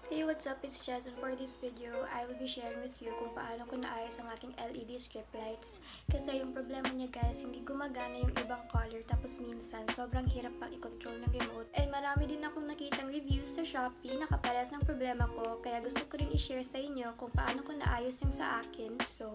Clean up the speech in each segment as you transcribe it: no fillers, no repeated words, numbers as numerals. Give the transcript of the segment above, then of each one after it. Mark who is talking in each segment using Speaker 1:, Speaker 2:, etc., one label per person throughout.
Speaker 1: Hey, what's up? It's Chaz, and for this video, I will be sharing with you kung paano ko naayos ang aking LED strip lights. Kasi yung problema niya guys, hindi gumagana yung ibang color, tapos minsan sobrang hirap pang i-control ng remote. And marami din akong nakitang reviews sa Shopee na kapares ng problema ko, kaya gusto ko rin i-share sa inyo kung paano ko naayos yung sa akin. So,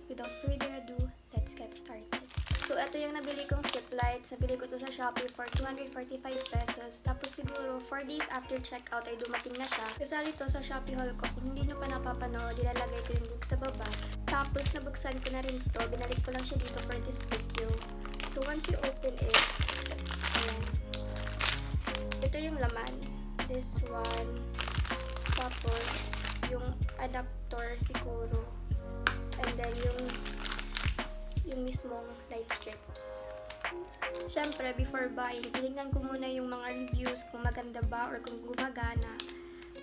Speaker 1: without further ado, let's get started. So, ito yung nabili kong strip lights. Nabili ko to sa Shopee for 245 pesos. Tapos siguro 4 days after checkout ay dumating na siya. Kasali to sa Shopee haul ko. Kung hindi nyo pa napapanood, ilalagay ko yung link sa baba. Tapos nabuksan ko na rin to. Binalik ko lang siya dito for this video. So once you open it, ayan. Ito yung laman. This one. Tapos yung adapter siguro. And then yung mismong light strips. Siyempre, before buying, tinignan ko muna yung mga reviews kung maganda ba or kung gumagana.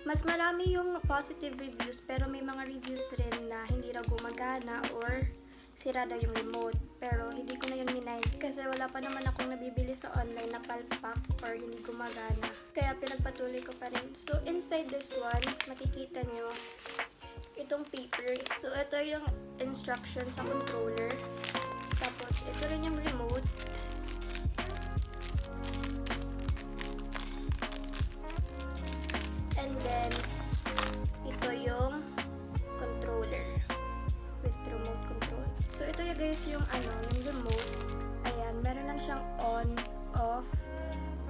Speaker 1: Mas marami yung positive reviews pero may mga reviews rin na hindi raw gumagana or sira daw yung remote. Pero hindi ko na yun minay kasi wala pa naman akong nabibili sa online na palpak or hindi gumagana. Kaya pinagpatuloy ko pa rin. So, inside this one, makikita nyo itong paper. So, ito yung instructions sa controller. Tapos, ito rin yung remote. And then, ito yung controller with remote control. So, ito yung guys yung yung remote. Ayan, meron lang siyang on, off.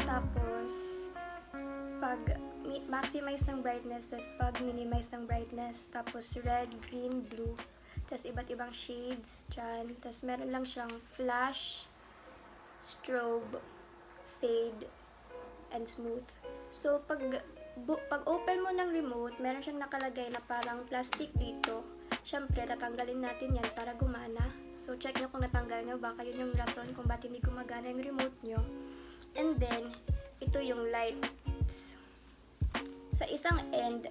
Speaker 1: Tapos, pag maximize ng brightness, tapos pag minimize ng brightness, tapos red, green, blue. Tapos iba't ibang shades dyan. Tapos meron lang siyang flash, strobe, fade, and smooth. So, pag open mo ng remote, meron siyang nakalagay na parang plastic dito. Siyempre, tatanggalin natin yan para gumana. So, check nyo kung natanggal nyo. Baka yun yung rason kung ba't hindi gumagana yung remote nyo. And then, ito yung lights. Sa isang end,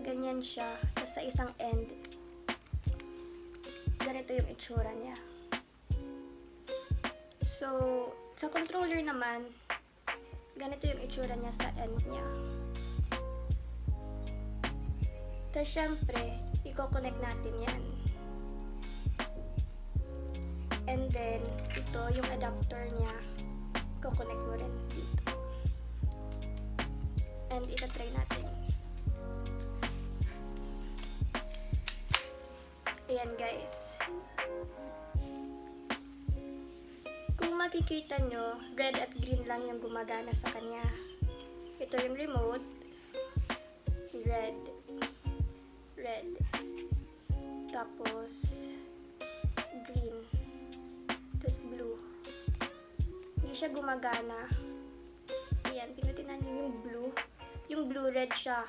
Speaker 1: ganyan siya. Tapos sa isang end, ganito yung itsura niya. So, sa controller naman, ganito yung itsura niya sa end niya. Tapos, syempre, i-connect natin yan. And then, ito yung adapter niya. I-connect mo rin dito. And ita-try natin. Ayan guys. Kung makikita nyo, red at green lang yung gumagana sa kanya. Ito yung remote. Red. Red. Tapos, green. Tapos blue. Hindi siya gumagana. Ayan, pinutin natin yung blue. Yung blue, red siya.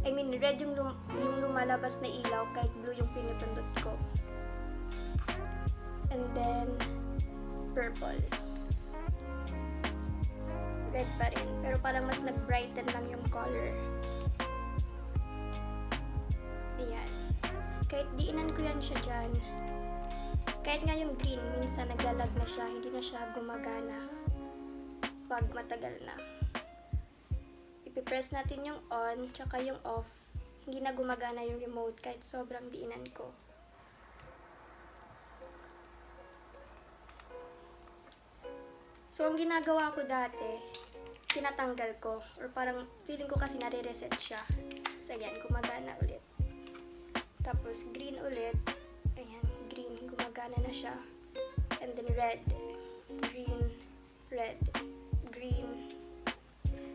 Speaker 1: I mean, red yung lumalabas na ilaw kahit blue yung pinipindot ko. And then, purple. Red pa rin. Pero parang mas nag-brighten lang yung color. Ayan. Kahit diinan ko yan siya dyan. Kahit nga yung green, minsan naglalag na siya. Hindi na siya gumagana pag matagal na. Ipipress natin yung on, tsaka yung off. Hindi na gumagana yung remote kahit sobrang diinan ko. So, ang ginagawa ko dati, tinatanggal ko. Or parang feeling ko kasi nare-reset siya. So, ayan, gumagana ulit. Tapos, green ulit. Ayan, green, gumagana na siya. And then, red, green, red, green.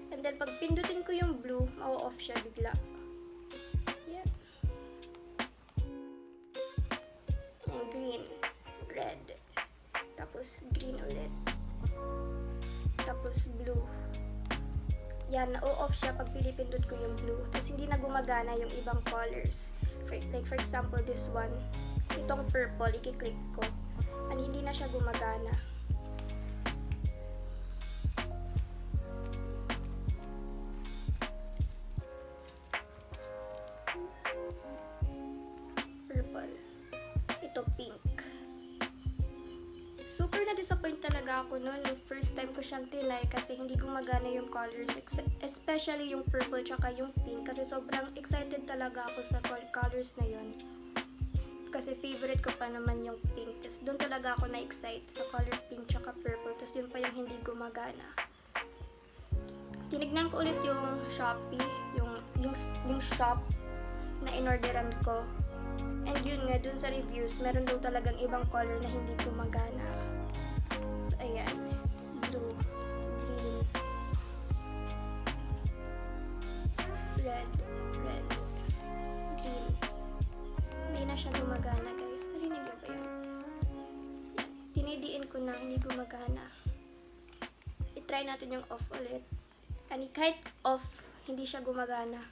Speaker 1: And then, pag pindutin ko yung blue, mau-off siya bigla. Yan. And green, red. Tapos, green ulit. Tapos, blue. Yan, na-off siya pag pinipindot ko yung blue. Tapos, hindi na gumagana yung ibang colors. Like, for example, this one. Itong purple, i-click ko. And hindi na siya gumagana. Purple. Ito pink. Super na-disappoint talaga ako noon. First time ko siyang trinay kasi hindi gumagana yung colors. Especially yung purple tsaka yung pink. Kasi sobrang excited talaga ako sa colors na yun. Kasi favorite ko pa naman yung pink. Tapos doon talaga ako na-excite sa color pink tsaka purple. Tapos yun pa yung hindi gumagana. Tinignan ko ulit yung Shopee, yung shop na inorderan ko. And yun nga, dun sa reviews, meron daw talagang ibang color na hindi gumagana. So, ayan. Blue, green, red, green. Hindi na siya gumagana, guys. Narinig niyo ba yun? Dinidiin ko na, hindi gumagana. I-try natin yung off ulit. And kahit off, hindi siya gumagana.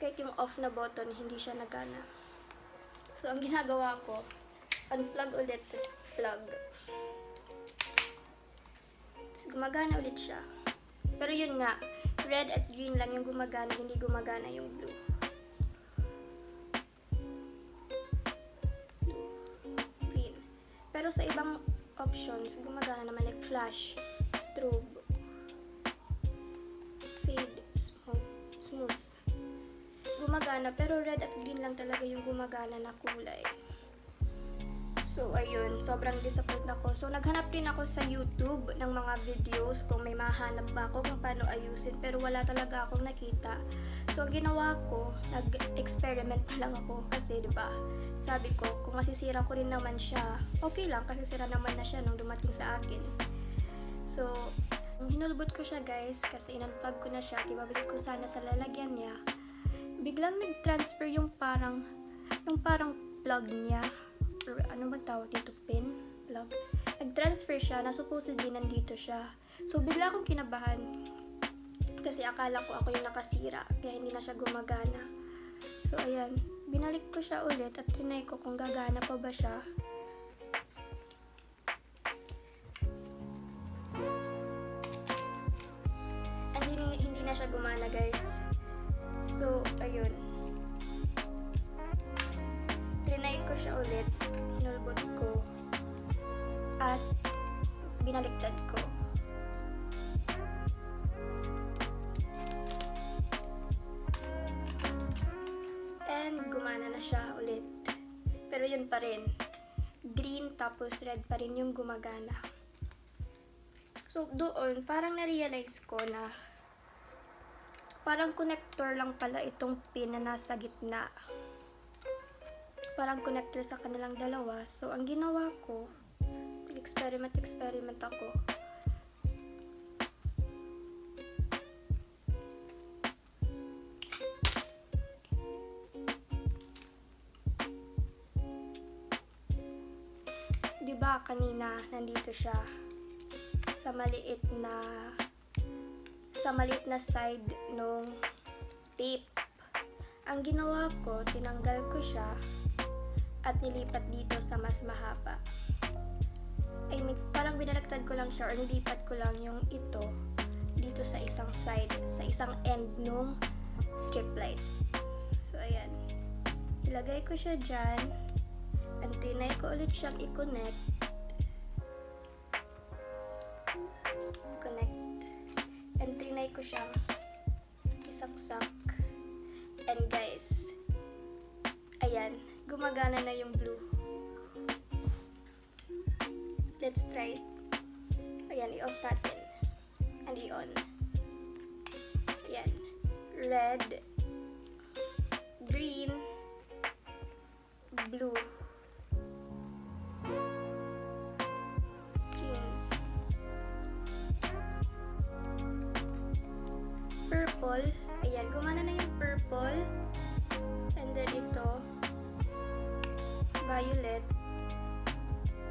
Speaker 1: Kahit yung off na button, hindi siya nagana. So, ang ginagawa ko, unplug ulit, tapos plug. Tapos gumagana ulit siya. Pero yun nga, red at green lang yung gumagana, hindi gumagana yung blue. Green. Pero sa ibang options, gumagana naman like flash, strobe, fade, smooth. Gumagana, pero red at green lang talaga yung gumagana na kulay. So, ayun, sobrang disappoint ako. So, naghanap rin ako sa YouTube ng mga videos kung may mahanap ba ako kung paano ayusin, pero wala talaga akong nakita. So, ang ginawa ko, nag-experiment na lang ako kasi, di ba, sabi ko, kung masisira ko rin naman siya, okay lang kasi sira naman na siya nung dumating sa akin. So, hinulbot ko siya, guys, kasi in-unplug ko na siya, ibabalik ko sana sa lalagyan niya. Biglang nag-transfer yung parang plug niya, or ano ba tawag dito, pin, plug. Nag-transfer siya, na supposedly nandito siya. So, bigla akong kinabahan, kasi akala ko ako yung nakasira, kaya hindi na siya gumagana. So, ayan, binalik ko siya ulit at trinay ko kung gagana pa ba siya. And hindi na siya gumana, guys. So, ayun. Trinay ko siya ulit. Hinulbot ko. At binaliktad ko. And gumana na siya ulit. Pero yun pa rin. Green tapos red pa rin yung gumagana. So, doon, parang na-realize ko na parang connector lang pala itong pin na nasa gitna. Parang connector sa kanilang dalawa. So, ang ginawa ko, experiment ako. Diba kanina, nandito siya sa maliit na side nung tape. Ang ginawa ko, tinanggal ko siya at nilipat dito sa mas mahaba. I mean, parang binalaktad ko lang siya or nilipat ko lang yung ito dito sa isang side, sa isang end nung strip light. So, ayan. Ilagay ko siya dyan. And trinay ko ulit siyang i-connect. And trinay ko siyang isaksak. And guys, ayan, gumagana na yung blue. Let's try it. Ayan, i-off natin. And i-on. Ayan. Red, green, blue, green, purple. Ayan, gumana na yung purple. And then ito, violet.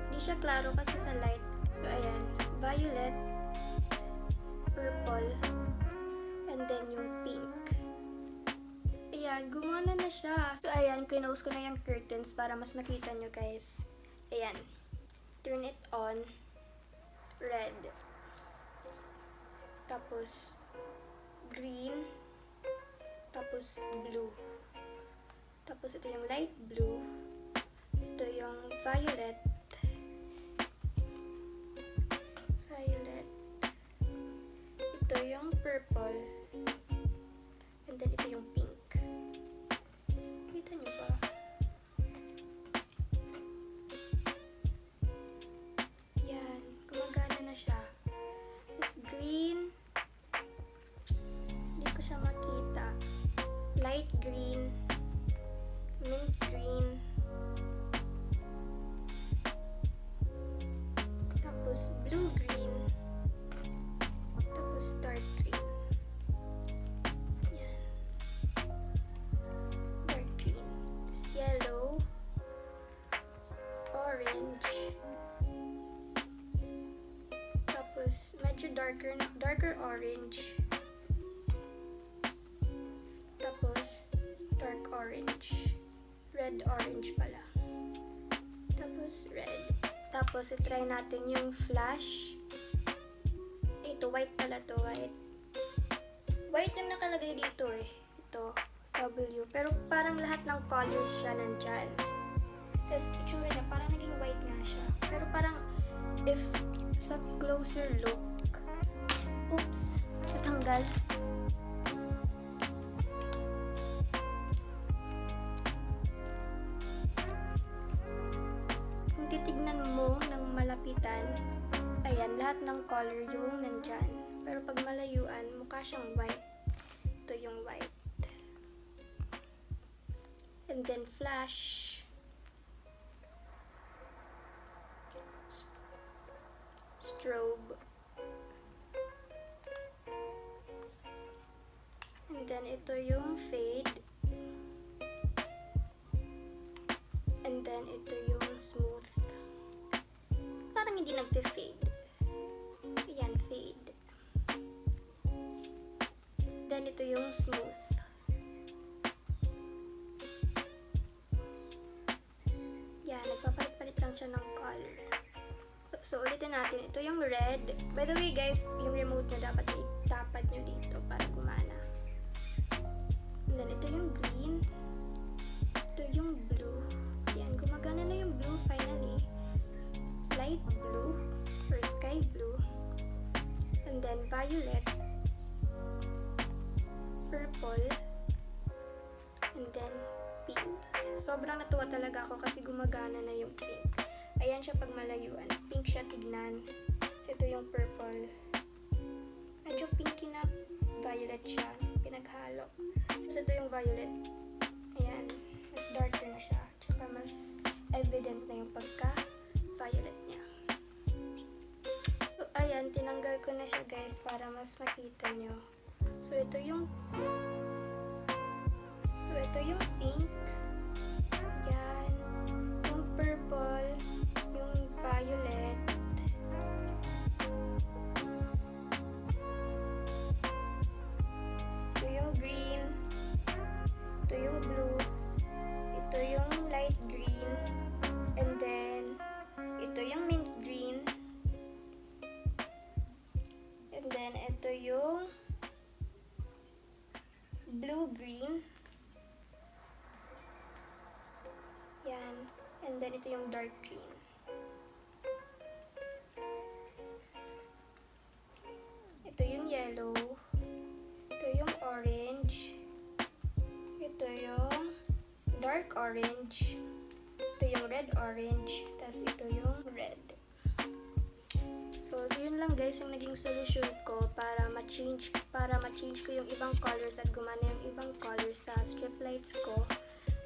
Speaker 1: Hindi siya klaro kasi sa light. So, ayan, violet, purple, and then yung pink. Ayan, gumana na siya. So, ayan, close ko na yung curtains para mas makita nyo, guys. Ayan. Turn it on. Red. Tapos, green. Tapos, blue. Tapos, ito yung light blue. Ito yung violet. violet. Ito yung purple. And then ito yung pink. Kita nyo ba? Yan. Gumagana na siya. This green. Hindi ko siya makita. Light green. Mint green. Tapos blue green. Tapos dark green. Yan. Dark green. Tapos yellow. Orange. Tapos medyo darker orange. Tapos dark orange. Red orange pala. Tapos red. Tapos itry natin yung flash. Ito white pala to, white. White yung nakalagay dito eh. Ito, W. Pero parang lahat ng colors siya nandyan. Tapos itsura niya, parang naging white nga siya. Pero parang if sa closer look, oops, natanggal. Kung titignan mo ng malapitan, ayan, lahat ng color yung nandyan. Pero pag malayuan, mukha siyang white. Ito yung white. And then flash. Strobe. And then ito yung fade. And then ito yung smooth. Parang hindi nagfe-fade. Ayan, fade. Then ito yung smooth. Yan, nagpapalit-palit lang siya ng color. So, ulitin natin. Ito yung red. By the way, guys, yung remote nyo dapat itapad nyo dito para gumana. And then, ito yung green. Ito yung blue. Yan, gumagana na yung blue finally. Light blue or sky blue. And then, violet. Purple. And then, pink. Sobrang natuwa talaga ako kasi gumagana na yung pink. Ayan siya pag malayuan. Pink siya tignan. So, ito yung purple. Medyo pinky na violet siya. Pinaghalo. So, ito yung violet. Ayan. Mas darker na siya. Tsaka mas evident na yung pagka-violet niya. So, ayan. Tinanggal ko na siya, guys, para mas makita nyo. So, ito yung pink. Yan. Yung purple. Yung violet. Ito yung green. Ito yung blue. Ito yung light green. And then, ito yung mint green. And then, ito yung blue-green. Yan. And then, ito yung dark green. Ito yung yellow. Ito yung orange. Ito yung dark orange. Ito yung red orange. Tapos ito yung red. So, yun lang guys yung naging solution ko para ma-change ko yung ibang colors at gumana yung ibang colors sa strip lights ko.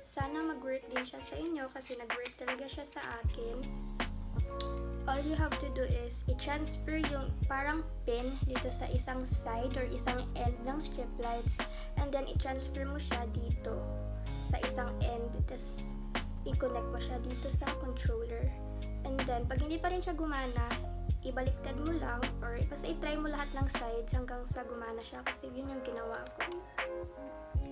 Speaker 1: Sana mag-work din siya sa inyo kasi nag-work talaga siya sa akin. All you have to do is i-transfer yung parang pin dito sa isang side or isang end ng strip lights and then i-transfer mo siya dito sa isang end. Tapos i-connect mo siya dito sa controller. And then, pag hindi pa rin siya gumana, ibaliktad mo lang or basta i-try mo lahat ng sides hanggang sa gumana siya kasi yun yung ginawa ko.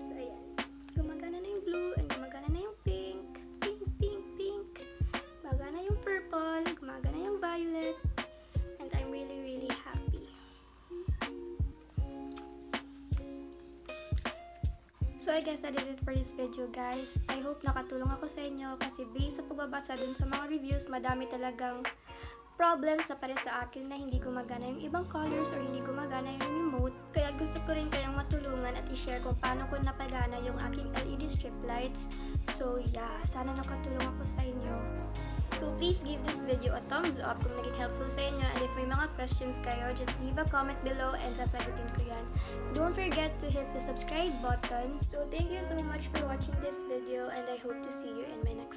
Speaker 1: So, ayan. Gumagana na yung blue and gumagana na yung pink. Pink, pink, pink. Gumagana yung purple. Gumagana yung violet. And I'm really, really happy. So, I guess that is it for this video, guys. I hope nakatulong ako sa inyo kasi based sa pagbabasa dun sa mga reviews, madami talagang problem sa pare sa akin na hindi gumagana yung ibang colors or hindi gumagana yung remote. Kaya gusto ko rin kayong matulungan at i-share kung paano ko napagana yung aking LED strip lights. So yeah, sana nakatulong ako sa inyo. So please give this video a thumbs up kung naging helpful sa inyo, and if may mga questions kayo, just leave a comment below and sasagutin ko yan. Don't forget to hit the subscribe button. So thank you so much for watching this video, and I hope to see you in my next